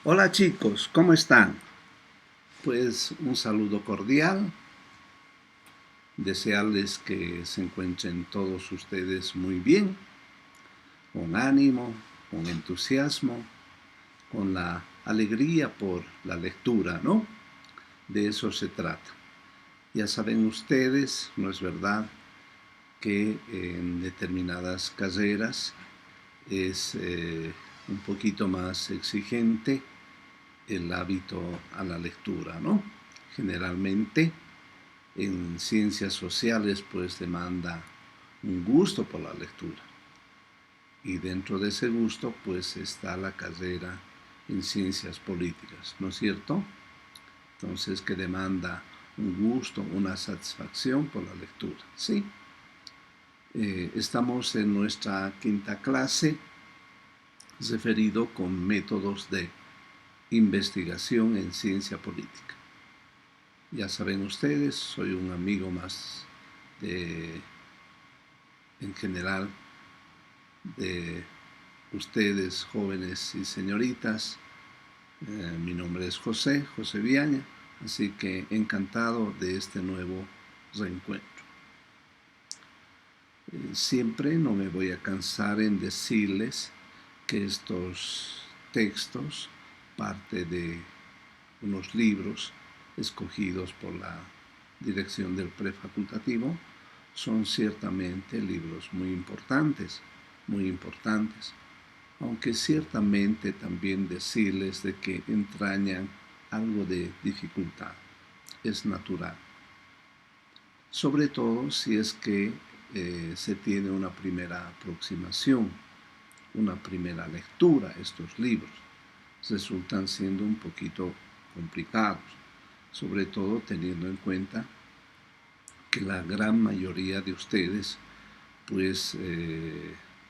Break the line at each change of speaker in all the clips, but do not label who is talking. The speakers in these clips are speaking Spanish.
Hola chicos, ¿cómo están? Pues un saludo cordial, desearles que se encuentren todos ustedes muy bien, con ánimo, con entusiasmo, con la alegría por la lectura, ¿no? De eso se trata. Ya saben ustedes, ¿no es verdad?, que en determinadas carreras es un poquito más exigente el hábito a la lectura, ¿no? Generalmente en ciencias sociales pues demanda un gusto por la lectura y dentro de ese gusto pues está la carrera en ciencias políticas, ¿no es cierto? Entonces que demanda un gusto, una satisfacción por la lectura, ¿sí? Estamos en nuestra quinta clase referido con métodos de investigación en ciencia política. Ya saben ustedes, soy un amigo más en general de ustedes, jóvenes y señoritas. Mi nombre es José Viaña, así que encantado de este nuevo reencuentro. Siempre no me voy a cansar en decirles que estos textos, parte de unos libros escogidos por la dirección del prefacultativo, son ciertamente libros muy importantes, aunque ciertamente también decirles de que entrañan algo de dificultad, es natural. Sobre todo si es que se tiene una primera aproximación, una primera lectura a estos libros. Resultan siendo un poquito complicados, sobre todo teniendo en cuenta que la gran mayoría de ustedes pues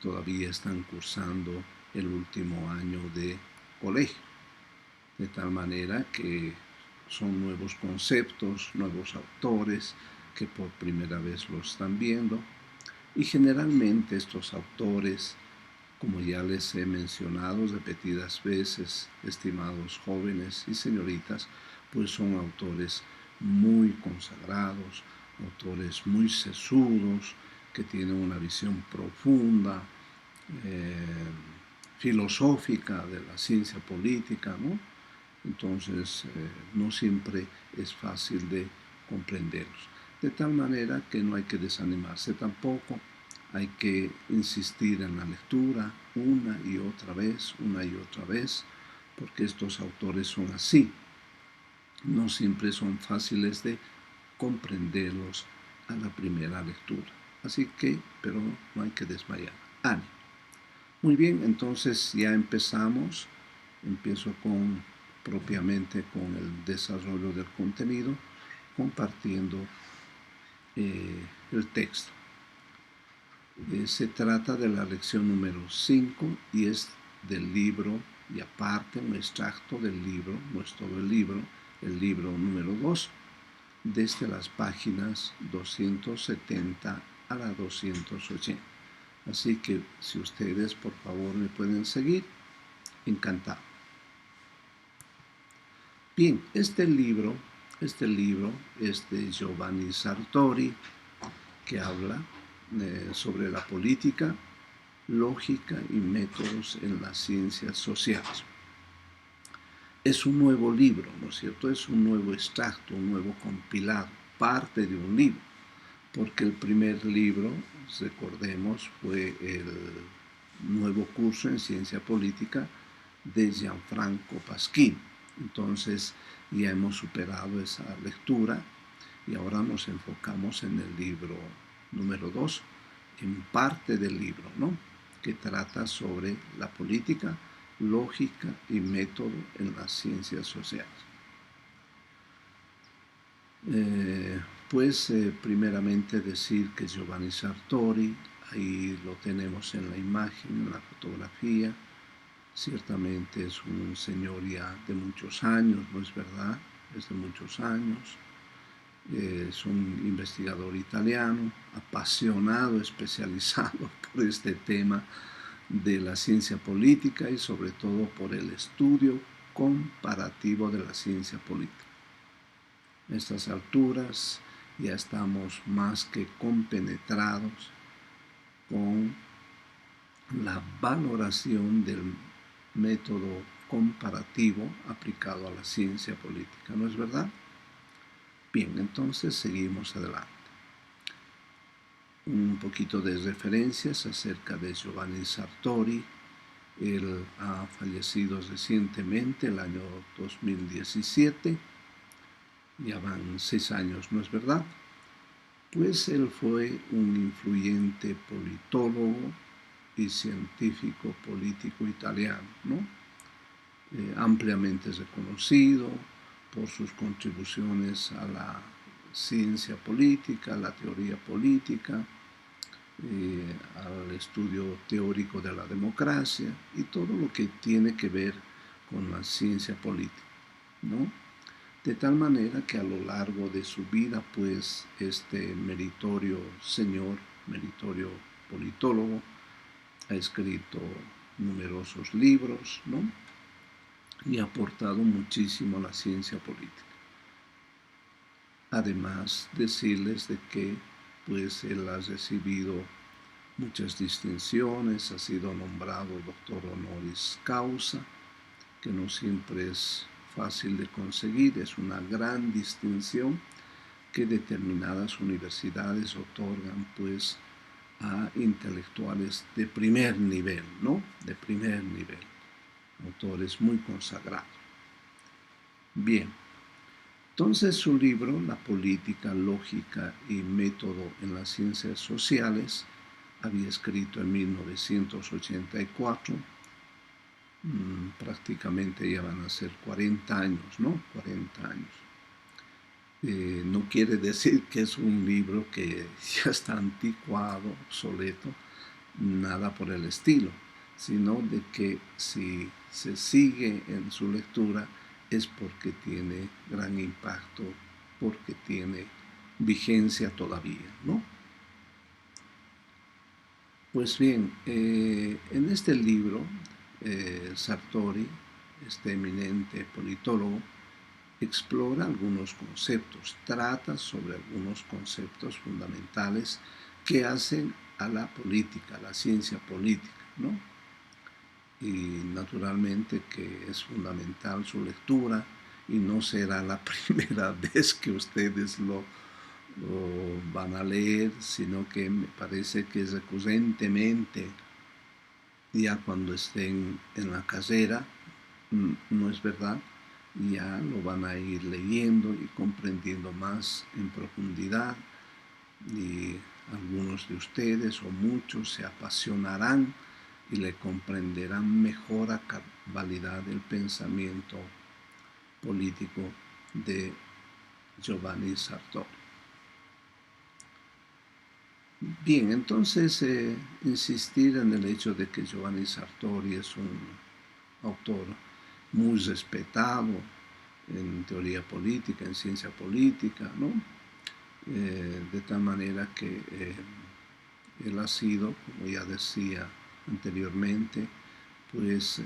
todavía están cursando el último año de colegio, de tal manera que son nuevos conceptos, nuevos autores que por primera vez lo están viendo, y generalmente estos autores, como ya les he mencionado repetidas veces, estimados jóvenes y señoritas, pues son autores muy consagrados, autores muy sesudos, que tienen una visión profunda, filosófica de la ciencia política, ¿no? Entonces, no siempre es fácil de comprenderlos. De tal manera que no hay que desanimarse tampoco, hay que insistir en la lectura una y otra vez, porque estos autores son así. No siempre son fáciles de comprenderlos a la primera lectura. Así que, pero no hay que desmayar. ¡Ánimo! Muy bien, entonces ya empezamos. Empiezo propiamente con el desarrollo del contenido, compartiendo el texto. Se trata de la lección número 5 y es del libro, y aparte un extracto del libro, no es todo el libro número 2, desde las páginas 270 a la 280. Así que si ustedes por favor me pueden seguir, encantado. Bien, este libro es de Giovanni Sartori, que habla sobre la política, lógica y métodos en las ciencias sociales. Es un nuevo libro, ¿no es cierto? Es un nuevo extracto, un nuevo compilado, parte de un libro, porque el primer libro, recordemos, fue el nuevo curso en ciencia política de Gianfranco Pasquini. Entonces ya hemos superado esa lectura y ahora nos enfocamos en el libro número 2, en parte del libro, ¿no?, que trata sobre la política, lógica y método en las ciencias sociales. Primeramente decir que Giovanni Sartori, ahí lo tenemos en la imagen, en la fotografía, ciertamente es un señor ya de muchos años, ¿no es verdad? Es de muchos años. Es un investigador italiano, apasionado, especializado por este tema de la ciencia política y sobre todo por el estudio comparativo de la ciencia política. A estas alturas ya estamos más que compenetrados con la valoración del método comparativo aplicado a la ciencia política, ¿no es verdad? Bien, entonces seguimos adelante. Un poquito de referencias acerca de Giovanni Sartori. Él ha fallecido recientemente, el año 2017, ya van 6 años, ¿no es verdad? Pues él fue un influyente politólogo y científico político italiano, ¿no? Ampliamente reconocido por sus contribuciones a la ciencia política, a la teoría política, al estudio teórico de la democracia y todo lo que tiene que ver con la ciencia política, ¿no? De tal manera que a lo largo de su vida, pues, este meritorio señor, meritorio politólogo, ha escrito numerosos libros, ¿no? Y ha aportado muchísimo a la ciencia política. Además, decirles de que, pues, él ha recibido muchas distinciones, ha sido nombrado doctor honoris causa, que no siempre es fácil de conseguir, es una gran distinción que determinadas universidades otorgan, pues, a intelectuales de primer nivel, ¿no? De primer nivel, autores muy consagrados. Bien, entonces su libro, La política, lógica y método en las ciencias sociales, había escrito en 1984, prácticamente ya van a ser 40 años, ¿no? 40 años. No quiere decir que es un libro que ya está anticuado, obsoleto, nada por el estilo, sino de que si se sigue en su lectura es porque tiene gran impacto, porque tiene vigencia todavía, ¿no? Pues bien, en este libro, Sartori, este eminente politólogo, explora algunos conceptos, trata sobre algunos conceptos fundamentales que hacen a la política, a la ciencia política, ¿no? Y naturalmente que es fundamental su lectura y no será la primera vez que ustedes lo van a leer, sino que me parece que recurrentemente, ya cuando estén en la carrera, no es verdad, ya lo van a ir leyendo y comprendiendo más en profundidad, y algunos de ustedes o muchos se apasionarán y le comprenderán mejor a cabalidad el pensamiento político de Giovanni Sartori. Bien, entonces insistir en el hecho de que Giovanni Sartori es un autor muy respetado en teoría política, en ciencia política, ¿no? De tal manera que él ha sido, como ya decía anteriormente, pues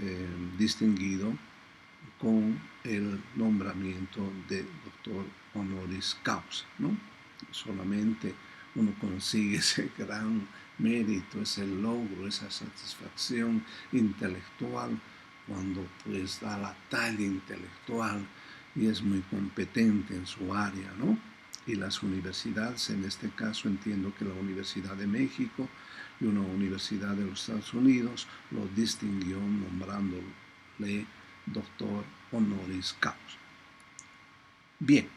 distinguido con el nombramiento de doctor honoris causa, ¿no? Solamente uno consigue ese gran mérito, ese logro, esa satisfacción intelectual cuando pues da la talla intelectual y es muy competente en su área, ¿no? Y las universidades, en este caso entiendo que la Universidad de México y una universidad de los Estados Unidos lo distinguió nombrándole doctor honoris causa. Bien,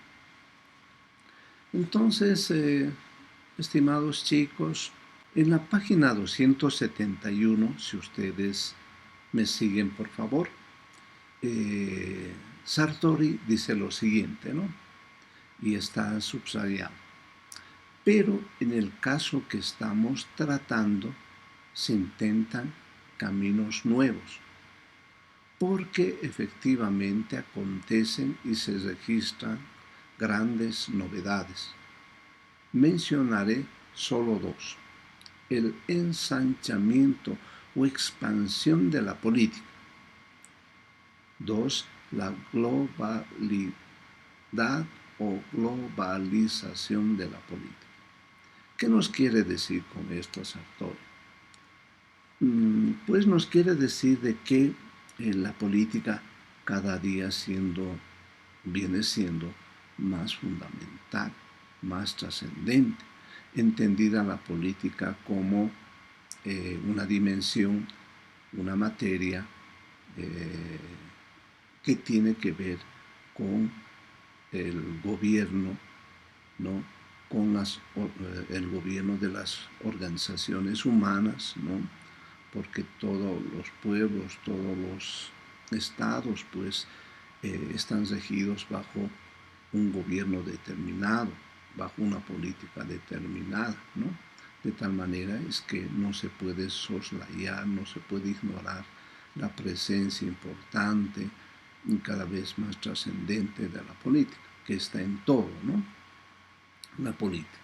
entonces, estimados chicos, en la página 271, si ustedes me siguen por favor, Sartori dice lo siguiente, ¿no? Y está subrayado. Pero en el caso que estamos tratando, se intentan caminos nuevos, porque efectivamente acontecen y se registran grandes novedades. Mencionaré solo dos: el ensanchamiento o expansión de la política. 2. la globalidad o globalización de la política. ¿Qué nos quiere decir con esto Sartori? Pues nos quiere decir de que la política cada día viene siendo más fundamental, más trascendente, entendida la política como una dimensión, una materia que tiene que ver con el gobierno, ¿no? Con el gobierno de las organizaciones humanas, ¿no? Porque todos los pueblos, todos los estados, pues, están regidos bajo un gobierno determinado, bajo una política determinada, ¿no? De tal manera es que no se puede soslayar, no se puede ignorar la presencia importante y cada vez más trascendente de la política, que está en todo, ¿no? La política.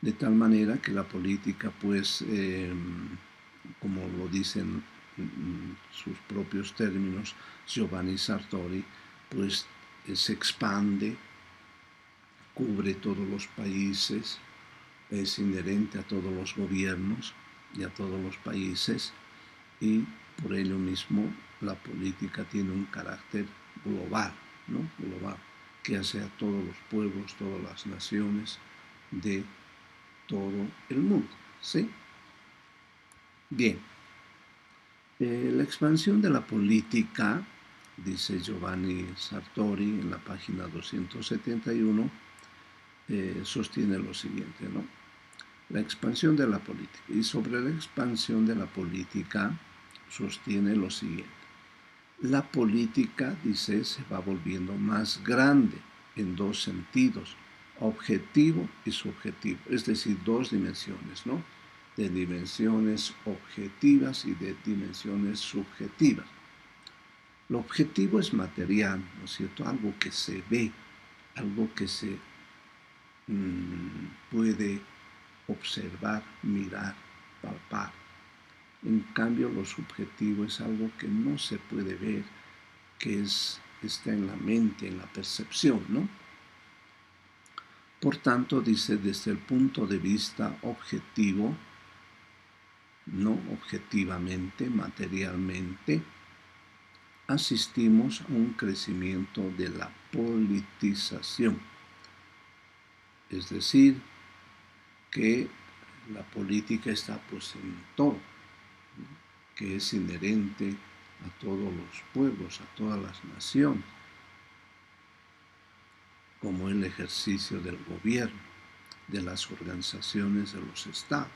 De tal manera que la política, pues, como lo dicen sus propios términos Giovanni Sartori, pues se expande, cubre todos los países, es inherente a todos los gobiernos y a todos los países, y por ello mismo la política tiene un carácter global, ¿no? Global, que hace a todos los pueblos, todas las naciones de todo el mundo, ¿sí? Bien, la expansión de la política, dice Giovanni Sartori en la página 271, sostiene lo siguiente, ¿no? La expansión de la política. Y sobre la expansión de la política sostiene lo siguiente. La política, dice, se va volviendo más grande en dos sentidos, objetivo y subjetivo, es decir, dos dimensiones, ¿no? De dimensiones objetivas y de dimensiones subjetivas. Lo objetivo es material, ¿no es cierto? Algo que se ve, algo que se puede observar, mirar, palpar. En cambio, lo subjetivo es algo que no se puede ver, que está en la mente, en la percepción, ¿no? Por tanto, dice, desde el punto de vista objetivo, no objetivamente, materialmente, asistimos a un crecimiento de la politización. Es decir, que la política está pues en todo, que es inherente a todos los pueblos, a todas las naciones, como el ejercicio del gobierno, de las organizaciones de los estados.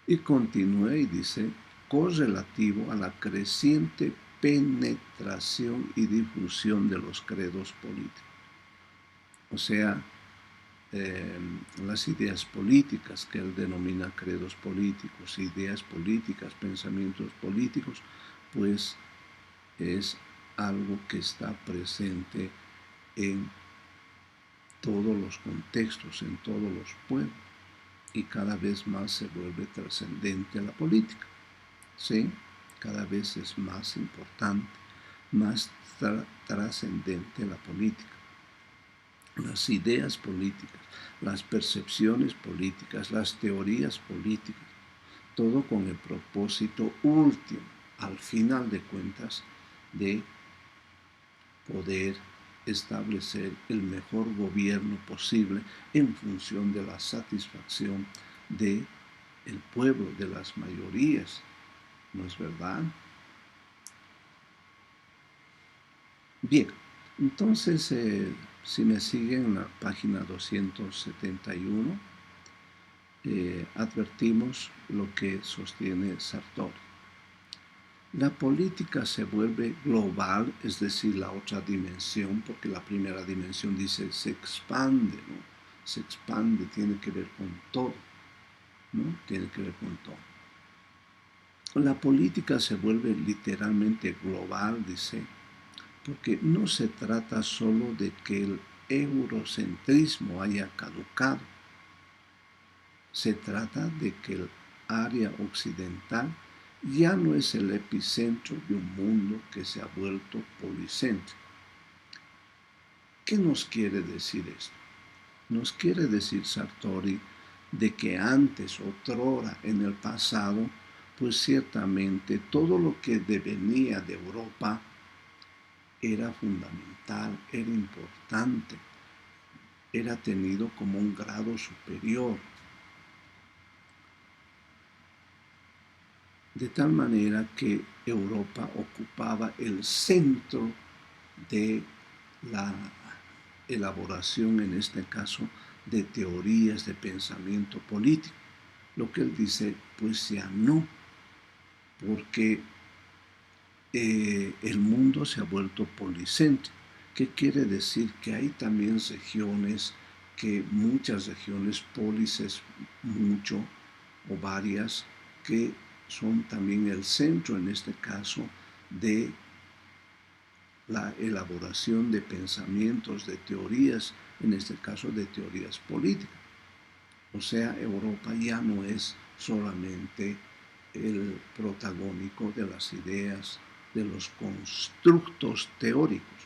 Y continúa y dice, correlativo a la creciente penetración y difusión de los credos políticos. O sea, las ideas políticas que él denomina credos políticos, ideas políticas, pensamientos políticos, pues es algo que está presente en todos los contextos, en todos los pueblos, y cada vez más se vuelve trascendente la política, ¿sí? Cada vez es más importante, más trascendente la política. Las ideas políticas, las percepciones políticas, las teorías políticas, todo con el propósito último, al final de cuentas, de poder establecer el mejor gobierno posible en función de la satisfacción del pueblo, de las mayorías, ¿no es verdad? Bien, entonces, si me siguen en la página 271, advertimos lo que sostiene Sartori. La política se vuelve global, es decir, la otra dimensión, porque la primera dimensión dice se expande, ¿no? Se expande, tiene que ver con todo, ¿no? Tiene que ver con todo. La política se vuelve literalmente global, dice, porque no se trata solo de que el eurocentrismo haya caducado, se trata de que el área occidental ya no es el epicentro de un mundo que se ha vuelto policéntrico. ¿Qué nos quiere decir esto? Nos quiere decir Sartori de que antes, otrora, en el pasado, pues ciertamente todo lo que devenía de Europa era fundamental, era importante, era tenido como un grado superior. De tal manera que Europa ocupaba el centro de la elaboración, en este caso, de teorías de pensamiento político. Lo que él dice, pues ya no, porque el mundo se ha vuelto policéntrico. ¿Qué quiere decir? Que hay también regiones, que muchas regiones, pólices mucho o varias, que son también el centro, en este caso, de la elaboración de pensamientos, de teorías, en este caso de teorías políticas. O sea, Europa ya no es solamente el protagónico de las ideas, de los constructos teóricos,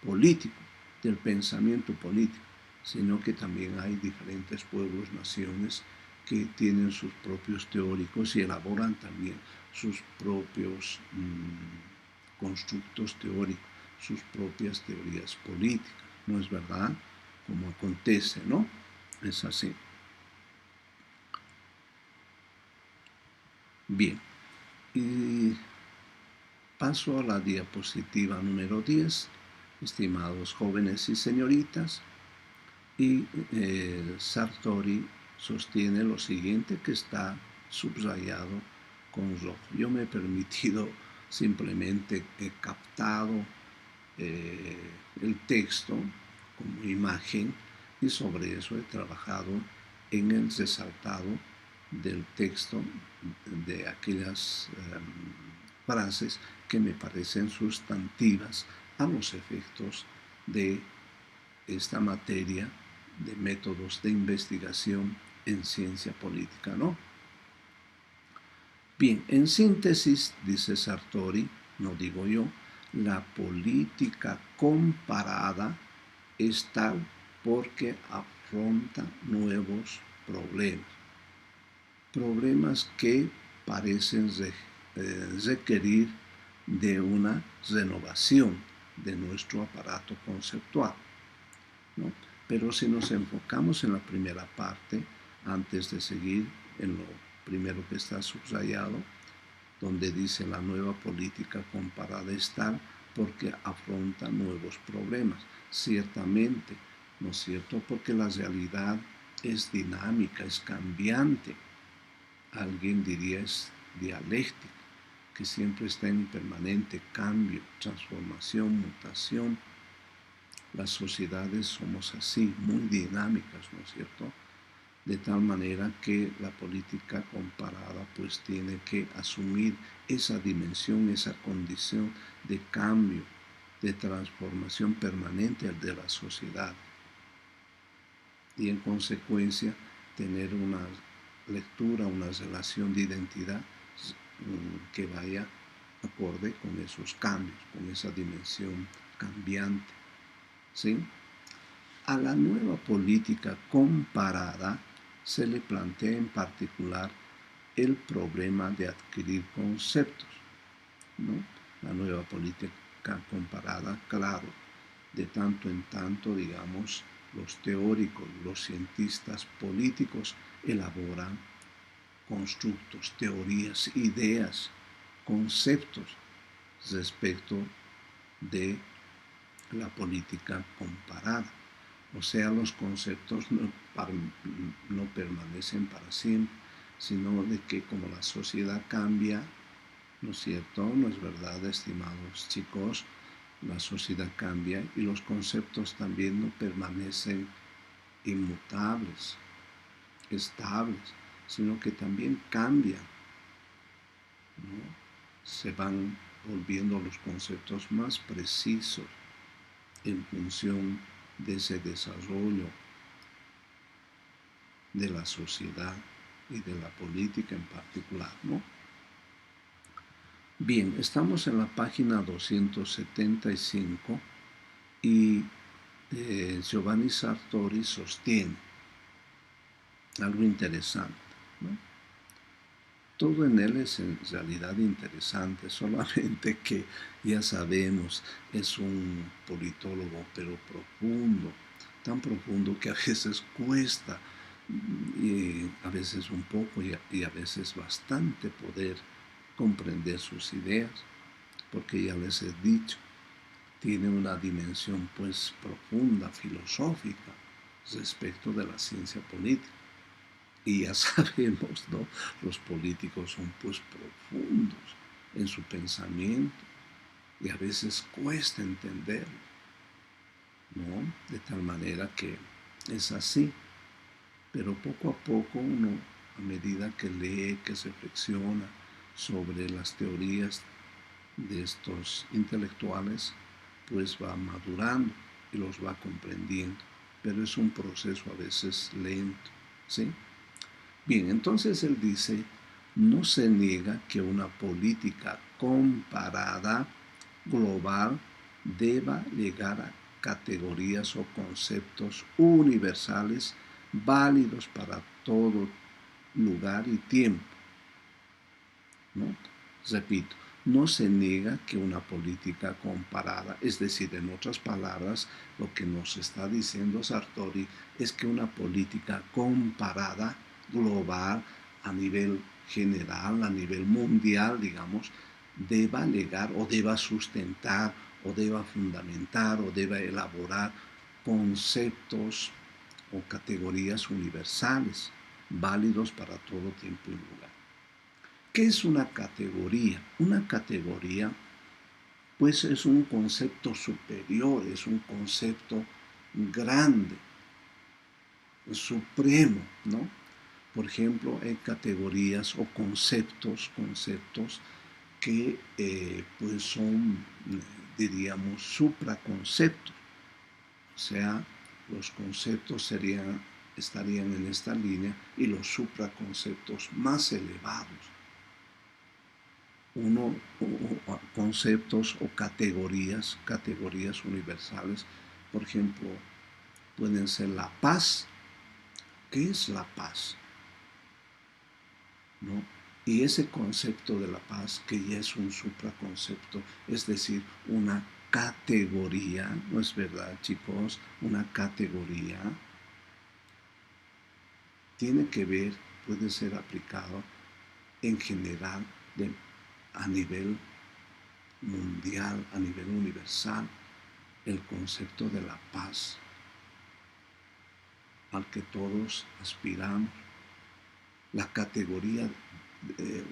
políticos, del pensamiento político, sino que también hay diferentes pueblos, naciones que tienen sus propios teóricos y elaboran también sus propios constructos teóricos, sus propias teorías políticas. ¿No es verdad? Como acontece, ¿no? Es así. Bien, y paso a la diapositiva número 10, estimados jóvenes y señoritas, y Sartori sostiene lo siguiente que está subrayado con rojo. Yo me he permitido simplemente, he captado el texto como imagen y sobre eso he trabajado en el resaltado del texto de aquellas frases que me parecen sustantivas a los efectos de esta materia de métodos de investigación en ciencia política, ¿no? Bien, en síntesis, dice Sartori, no digo yo, la política comparada es tal porque afronta nuevos problemas. Problemas que parecen requerir de una renovación de nuestro aparato conceptual, ¿no? Pero si nos enfocamos en la primera parte, antes de seguir en lo primero que está subrayado, donde dice la nueva política comparada está porque afronta nuevos problemas. Ciertamente, ¿no es cierto? Porque la realidad es dinámica, es cambiante. Alguien diría es dialéctica, que siempre está en permanente cambio, transformación, mutación. Las sociedades somos así, muy dinámicas, ¿no es cierto? De tal manera que la política comparada pues tiene que asumir esa dimensión, esa condición de cambio, de transformación permanente de la sociedad y en consecuencia tener una lectura, una relación de identidad que vaya acorde con esos cambios, con esa dimensión cambiante, ¿sí? A la nueva política comparada se le plantea en particular el problema de adquirir conceptos, ¿no? La nueva política comparada, claro, de tanto en tanto, digamos, los teóricos, los cientistas políticos elaboran constructos, teorías, ideas, conceptos respecto de la política comparada. O sea, los conceptos no permanecen para siempre, sino de que como la sociedad cambia, ¿no es cierto? ¿No es verdad, estimados chicos? La sociedad cambia y los conceptos también no permanecen inmutables, estables, sino que también cambian, ¿no? Se van volviendo los conceptos más precisos en función de ese desarrollo de la sociedad y de la política en particular, ¿no? Bien, estamos en la página 275 y Giovanni Sartori sostiene algo interesante, ¿no? Todo en él es en realidad interesante, solamente que ya sabemos, es un politólogo, pero profundo, tan profundo que a veces cuesta, y a veces un poco y a veces bastante poder comprender sus ideas, porque ya les he dicho, tiene una dimensión pues profunda, filosófica, respecto de la ciencia política. Y ya sabemos, ¿no? Los políticos son pues profundos en su pensamiento y a veces cuesta entenderlo, ¿no? De tal manera que es así. Pero poco a poco uno, a medida que lee, que se reflexiona sobre las teorías de estos intelectuales, pues va madurando y los va comprendiendo. Pero es un proceso a veces lento, ¿sí? Bien, entonces él dice, no se niega que una política comparada global deba llegar a categorías o conceptos universales válidos para todo lugar y tiempo, ¿no? Repito, no se niega que una política comparada, es decir, en otras palabras, lo que nos está diciendo Sartori es que una política comparada, global, a nivel general, a nivel mundial, digamos, deba llegar o deba sustentar o deba fundamentar o deba elaborar conceptos o categorías universales, válidos para todo tiempo y lugar. ¿Qué es una categoría? Una categoría, pues es un concepto superior, es un concepto grande, supremo, ¿no? Por ejemplo, hay categorías o conceptos que pues son, diríamos, supraconceptos. O sea, los conceptos estarían en esta línea y los supraconceptos más elevados. Conceptos o categorías universales, por ejemplo, pueden ser la paz. ¿Qué es la paz? ¿No? Y ese concepto de la paz, que ya es un supraconcepto, es decir, una categoría, ¿no es verdad, chicos? Una categoría tiene que ver, puede ser aplicado en general a nivel mundial, a nivel universal, el concepto de la paz al que todos aspiramos, la categoría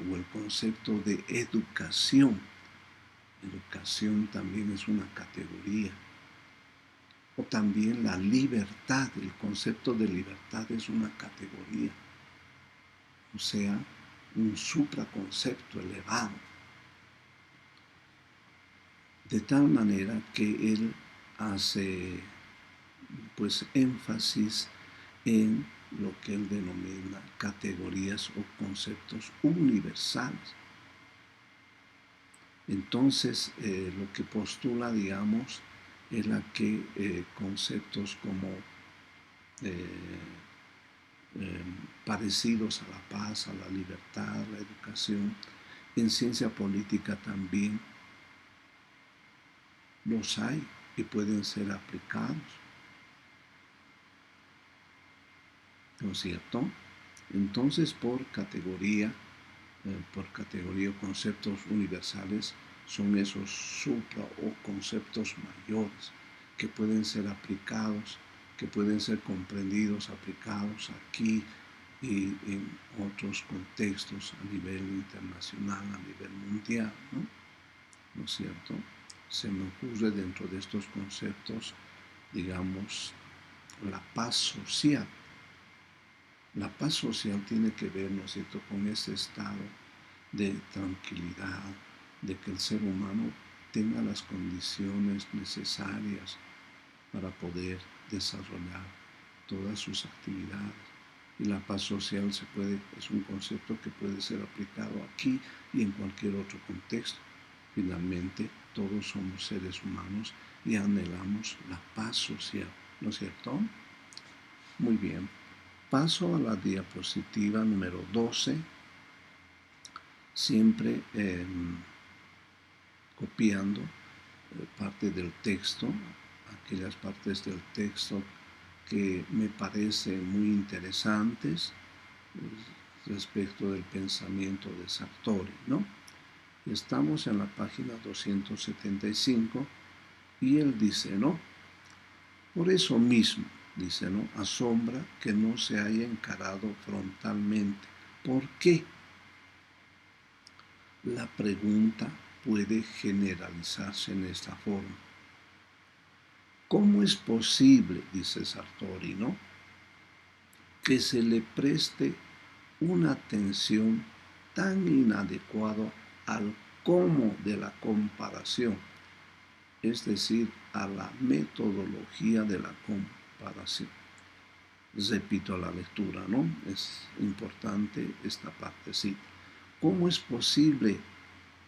o el concepto de educación. Educación también es una categoría. O también la libertad, el concepto de libertad es una categoría. O sea, un supraconcepto elevado. De tal manera que él hace pues énfasis en lo que él denomina categorías o conceptos universales. Entonces, lo que postula, digamos, es la que conceptos como parecidos a la paz, a la libertad, a la educación, en ciencia política también los hay y pueden ser aplicados, ¿no es cierto? Entonces, por categoría o conceptos universales, son esos supra o conceptos mayores que pueden ser aplicados, que pueden ser comprendidos, aplicados aquí y en otros contextos a nivel internacional, a nivel mundial, ¿no? ¿No es cierto? Se me ocurre dentro de estos conceptos, digamos, la paz social. La paz social tiene que ver, ¿no es cierto?, con ese estado de tranquilidad, de que el ser humano tenga las condiciones necesarias para poder desarrollar todas sus actividades Y la paz social es un concepto que puede ser aplicado aquí y en cualquier otro contexto. Finalmente, todos somos seres humanos y anhelamos la paz social, ¿no es cierto? Muy bien. Paso a la diapositiva número 12. Siempre copiando parte del texto, aquellas partes del texto que me parecen muy interesantes respecto del pensamiento de Sartori, ¿no? Estamos en la página 275 y él dice, ¿no? Por eso mismo, dice, ¿no? Asombra que no se haya encarado frontalmente. ¿Por qué? La pregunta puede generalizarse en esta forma. ¿Cómo es posible, dice Sartori, ¿no?, que se le preste una atención tan inadecuada al cómo de la comparación, es decir, a la metodología de la comparación? Repito la lectura, ¿no? Es importante esta partecita. ¿Cómo es posible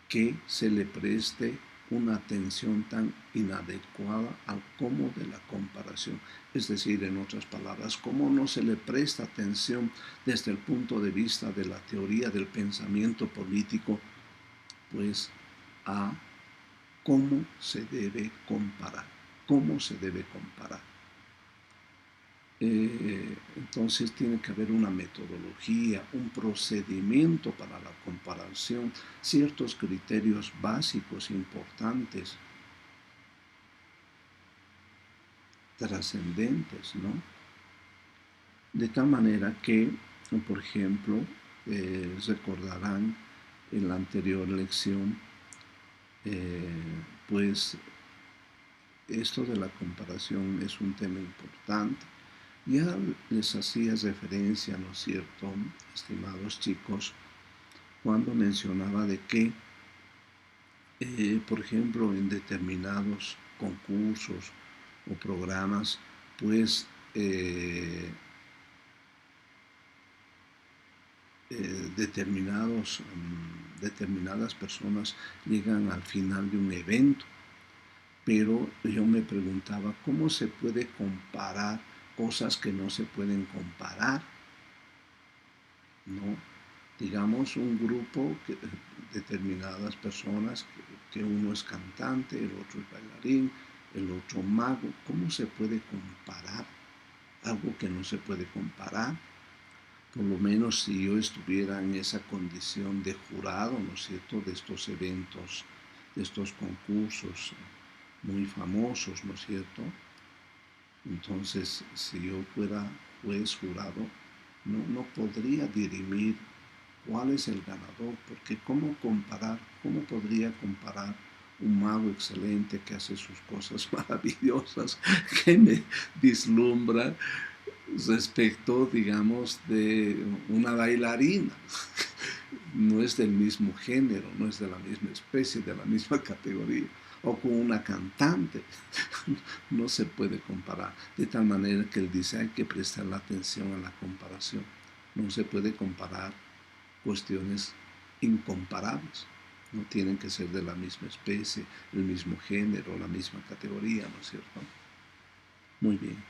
que se le preste una atención tan inadecuada al cómo de la comparación? Es decir, en otras palabras, ¿cómo no se le presta atención desde el punto de vista de la teoría del pensamiento político, pues, a cómo se debe comparar? ¿Cómo se debe comparar? Entonces tiene que haber una metodología, un procedimiento para la comparación, ciertos criterios básicos importantes, trascendentes, ¿no? De tal manera que, por ejemplo, recordarán en la anterior lección, pues esto de la comparación es un tema importante. Ya les hacía referencia, ¿no es cierto?, estimados chicos, cuando mencionaba de que, por ejemplo, en determinados concursos o programas, pues determinadas personas llegan al final de un evento, pero yo me preguntaba, ¿cómo se puede comparar cosas que no se pueden comparar? ¿No? Digamos, un grupo, determinadas personas, que uno es cantante, el otro es bailarín, el otro mago. ¿Cómo se puede comparar algo que no se puede comparar? Por lo menos si yo estuviera en esa condición de jurado, ¿no es cierto?, de estos eventos, de estos concursos muy famosos, ¿no es cierto? Entonces, si yo fuera juez jurado, no podría dirimir cuál es el ganador, porque cómo podría comparar un mago excelente que hace sus cosas maravillosas, que me vislumbra, respecto, digamos, de una bailarina? No es del mismo género, no es de la misma especie, de la misma categoría. O con una cantante. No se puede comparar. De tal manera que él dice, hay que prestar la atención a la comparación. No se puede comparar cuestiones incomparables. No tienen que ser de la misma especie, el mismo género, la misma categoría, ¿no es cierto? Muy bien.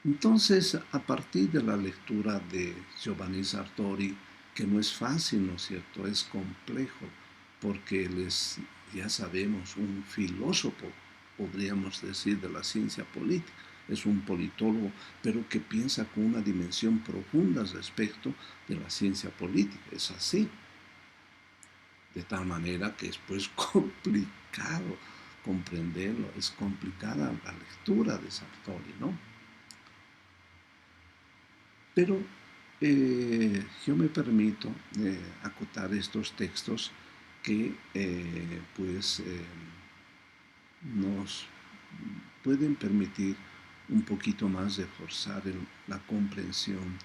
Entonces, a partir de la lectura de Giovanni Sartori, que no es fácil, ¿no es cierto?, es complejo, porque él es, ya sabemos, un filósofo, podríamos decir, de la ciencia política. Es un politólogo, pero que piensa con una dimensión profunda respecto de la ciencia política. Es así. De tal manera que es pues complicado comprenderlo, es complicada la lectura de Sartori, ¿no? Pero yo me permito acotar estos textos que nos pueden permitir un poquito más de forzar la comprensión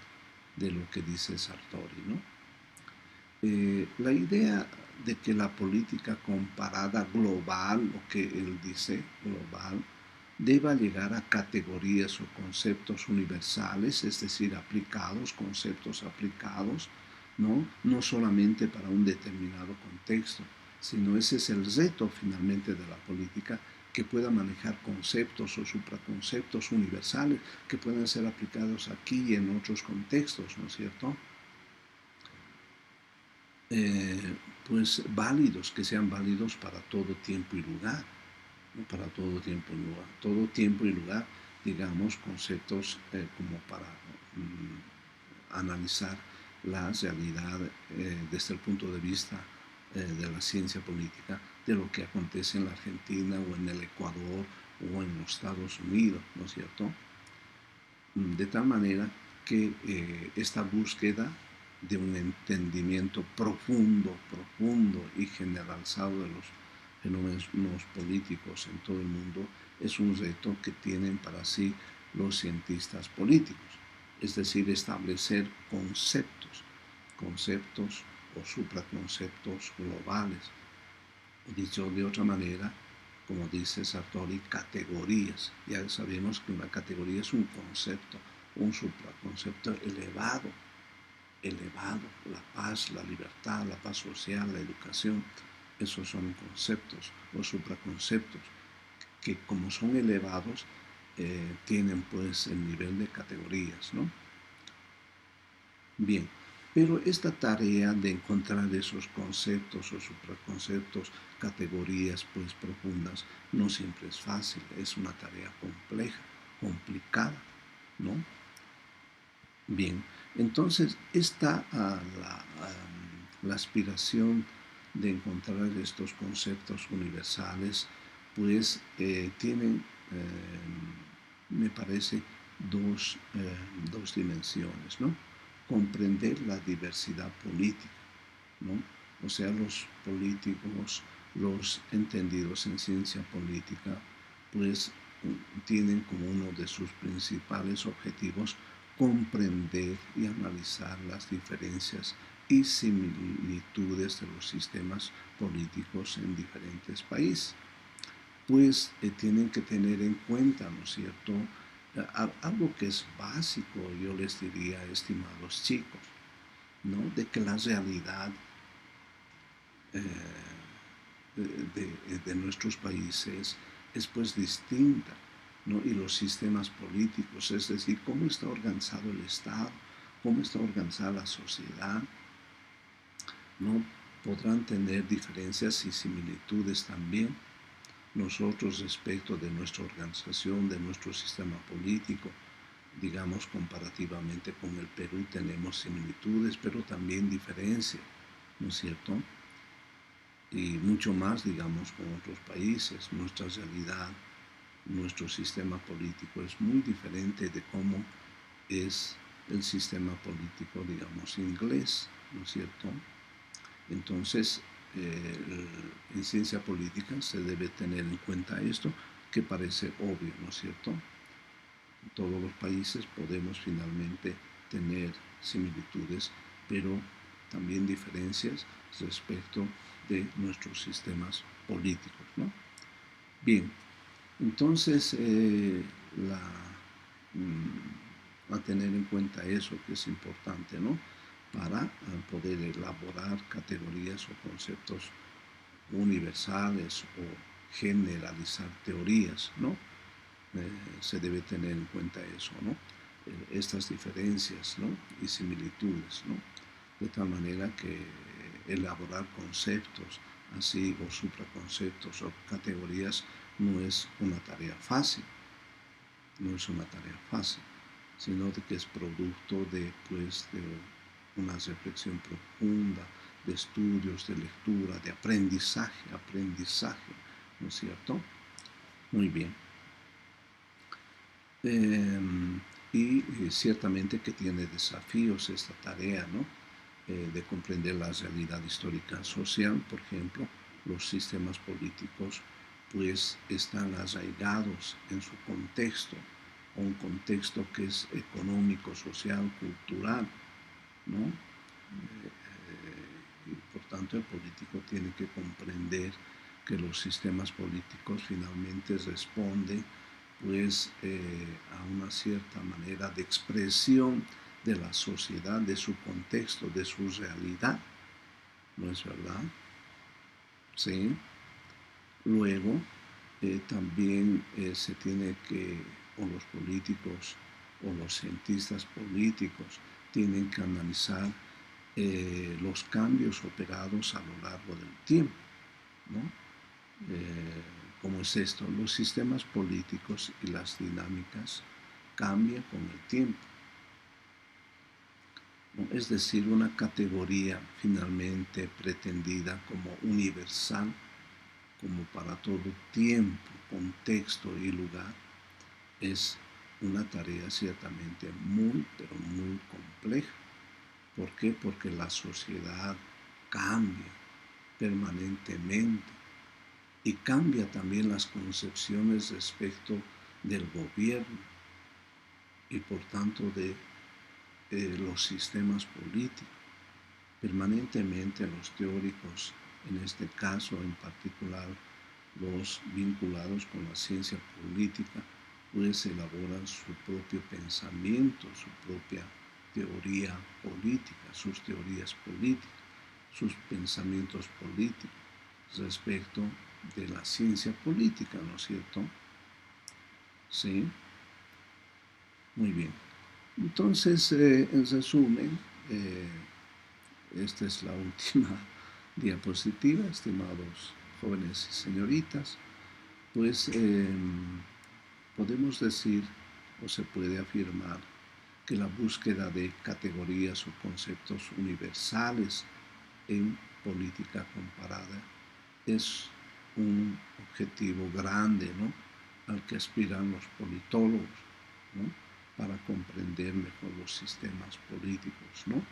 de lo que dice Sartori, ¿no? La idea de que la política comparada global, lo que él dice global, deba llegar a categorías o conceptos universales, es decir, aplicados, conceptos aplicados, ¿no? No solamente para un determinado contexto, sino ese es el reto finalmente de la política, que pueda manejar conceptos o supraconceptos universales que puedan ser aplicados aquí y en otros contextos, ¿no es cierto? Eh, pues válidos, que sean válidos para todo tiempo y lugar, ¿no? Para todo tiempo y lugar. Todo tiempo y lugar, digamos, conceptos como para analizar la realidad desde el punto de vista de la ciencia política, de lo que acontece en la Argentina o en el Ecuador o en los Estados Unidos, ¿no es cierto? De tal manera que esta búsqueda de un entendimiento profundo y generalizado de los fenómenos políticos en todo el mundo es un reto que tienen para sí los cientistas políticos, es decir, establecer conceptos o supraconceptos globales. Dicho de otra manera, como dice Sartori, categorías. Ya sabemos que una categoría es un concepto, un supraconcepto elevado, la paz, la libertad, la paz social, la educación. Esos son conceptos o supraconceptos que como son elevados, tienen pues el nivel de categorías, ¿no? Bien, pero esta tarea de encontrar esos conceptos o supraconceptos, categorías pues profundas, no siempre es fácil, es una tarea compleja, complicada, ¿no? Bien, entonces esta la aspiración de encontrar estos conceptos universales pues tienen, me parece, dos dimensiones, ¿no? Comprender la diversidad política, ¿no? O sea, los políticos, los entendidos en ciencia política, pues tienen como uno de sus principales objetivos comprender y analizar las diferencias y similitudes de los sistemas políticos en diferentes países. Pues tienen que tener en cuenta, ¿no es cierto?, algo que es básico, yo les diría, estimados chicos, ¿no?, de que la realidad de nuestros países es pues distinta, ¿no? Y los sistemas políticos, es decir, cómo está organizado el Estado, cómo está organizada la sociedad, ¿no? Podrán tener diferencias y similitudes también. Nosotros respecto de nuestra organización, de nuestro sistema político, digamos comparativamente con el Perú tenemos similitudes, pero también diferencias, ¿no es cierto? Y mucho más, digamos, con otros países. Nuestra realidad, nuestro sistema político es muy diferente de cómo es el sistema político, digamos, inglés, ¿no es cierto? Entonces, en ciencia política se debe tener en cuenta esto, que parece obvio, ¿no es cierto? En todos los países podemos finalmente tener similitudes, pero también diferencias respecto de nuestros sistemas políticos, ¿no? Bien, entonces a tener en cuenta eso que es importante, ¿no? Para poder elaborar categorías o conceptos universales o generalizar teorías, ¿no? Se debe tener en cuenta eso, ¿no? Estas diferencias, ¿no?, y similitudes, ¿no? De tal manera que elaborar conceptos así o supraconceptos o categorías no es una tarea fácil, no es una tarea fácil, sino de que es producto de, pues, de una reflexión profunda, de estudios, de lectura, de aprendizaje, ¿no es cierto? Muy bien. Y ciertamente que tiene desafíos esta tarea, ¿no? De comprender la realidad histórica social, por ejemplo, los sistemas políticos pues están arraigados en su contexto, un contexto que es económico, social, cultural, ¿no? Y por tanto el político tiene que comprender que los sistemas políticos finalmente responden pues a una cierta manera de expresión de la sociedad, de su contexto, de su realidad, ¿no es verdad? Sí. Luego, también se tiene que, o los políticos o los cientistas políticos tienen que analizar los cambios operados a lo largo del tiempo, ¿no? ¿Cómo es esto? Los sistemas políticos y las dinámicas cambian con el tiempo, ¿no? Es decir, una categoría finalmente pretendida como universal, como para todo tiempo, contexto y lugar, es una tarea ciertamente muy, pero muy compleja. ¿Por qué? Porque la sociedad cambia permanentemente y cambia también las concepciones respecto del gobierno y por tanto de los sistemas políticos. Permanentemente los teóricos, en este caso en particular los vinculados con la ciencia política, pues elaboran su propio pensamiento, su propia teoría política, sus teorías políticas, sus pensamientos políticos respecto de la ciencia política, ¿no es cierto? Sí, muy bien. Entonces, en resumen, esta es la última diapositiva, estimados jóvenes y señoritas. Pues podemos decir o se puede afirmar que la búsqueda de categorías o conceptos universales en política comparada es un objetivo grande, ¿no?, al que aspiran los politólogos, ¿no?, para comprender mejor los sistemas políticos, ¿no?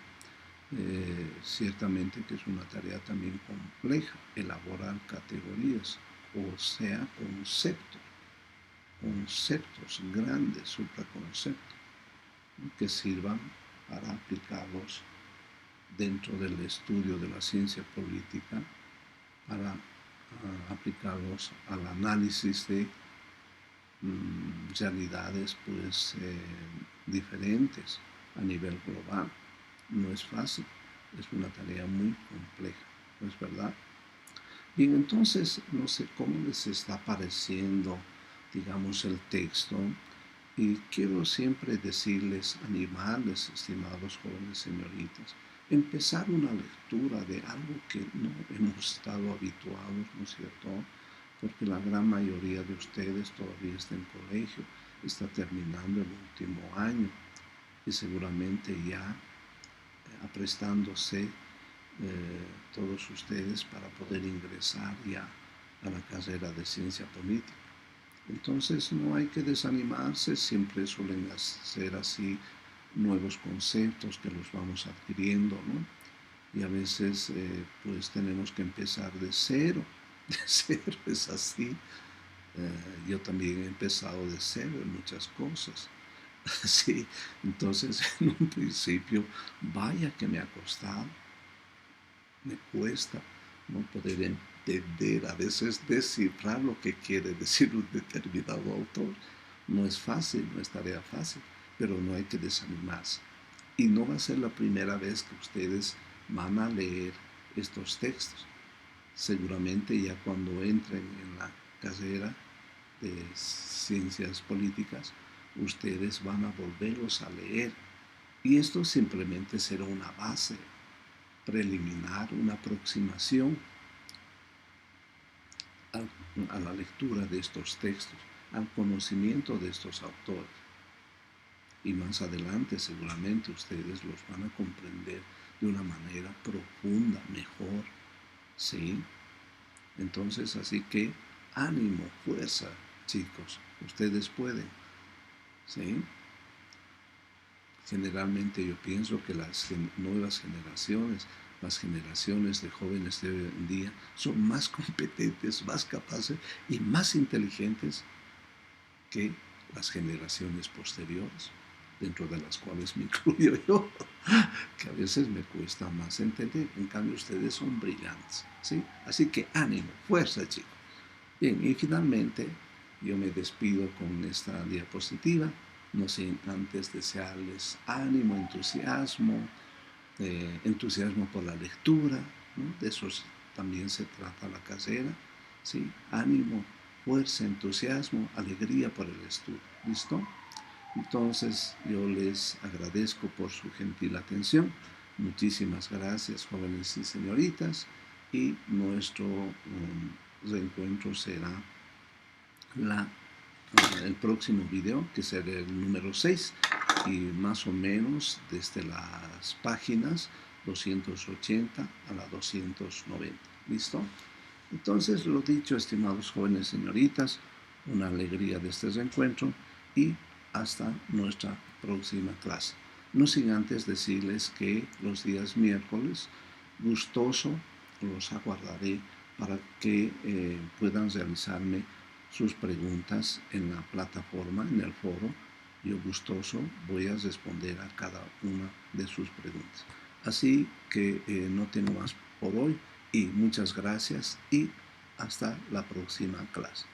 Ciertamente que es una tarea también compleja elaborar categorías, o sea, conceptos grandes, supraconceptos, ¿no?, que sirvan para aplicarlos dentro del estudio de la ciencia política, para aplicarlos al análisis de realidades pues diferentes a nivel global. No es fácil, es una tarea muy compleja, ¿no es verdad? Bien, entonces, no sé cómo les está pareciendo, digamos, el texto, y quiero siempre decirles, animarles, estimados jóvenes señoritas, empezar una lectura de algo que no hemos estado habituados, ¿no es cierto?, porque la gran mayoría de ustedes todavía está en colegio, está terminando el último año y seguramente ya aprestándose todos ustedes para poder ingresar ya a la carrera de ciencia política. Entonces no hay que desanimarse, siempre suelen ser así nuevos conceptos que los vamos adquiriendo, ¿no? Y a veces pues tenemos que empezar de cero, es así. Yo también he empezado de cero en muchas cosas. Sí, entonces en un principio, vaya que me ha costado, me cuesta no poder entender, a veces descifrar lo que quiere decir un determinado autor. No es fácil, no es tarea fácil, pero no hay que desanimarse. Y no va a ser la primera vez que ustedes van a leer estos textos. Seguramente ya cuando entren en la carrera de ciencias políticas, ustedes van a volverlos a leer. Y esto simplemente será una base preliminar, una aproximación a la lectura de estos textos, al conocimiento de estos autores. Y más adelante seguramente ustedes los van a comprender de una manera profunda, mejor, ¿sí? Entonces, así que ánimo, fuerza, chicos, ustedes pueden, ¿sí? Generalmente yo pienso que las nuevas generaciones, las generaciones de jóvenes de hoy en día, son más competentes, más capaces y más inteligentes que las generaciones posteriores, dentro de las cuales me incluyo yo, que a veces me cuesta más entender. En cambio, ustedes son brillantes, ¿sí? Así que ánimo, fuerza, chicos. Bien, y finalmente yo me despido con esta diapositiva, no sin antes desearles ánimo, entusiasmo por la lectura, ¿no? De eso también se trata la carrera, ¿sí? Ánimo, fuerza, entusiasmo, alegría por el estudio, ¿listo? Entonces yo les agradezco por su gentil atención. Muchísimas gracias, jóvenes y señoritas, y nuestro reencuentro será el próximo video, que será el número 6, y más o menos desde las páginas 280 a la 290. ¿Listo? Entonces, lo dicho, estimados jóvenes señoritas, una alegría de este reencuentro y hasta nuestra próxima clase. No sin antes decirles que los días miércoles, gustoso, los aguardaré para que puedan realizarme sus preguntas en la plataforma, en el foro. Yo gustoso voy a responder a cada una de sus preguntas. Así que no tengo más por hoy y muchas gracias y hasta la próxima clase.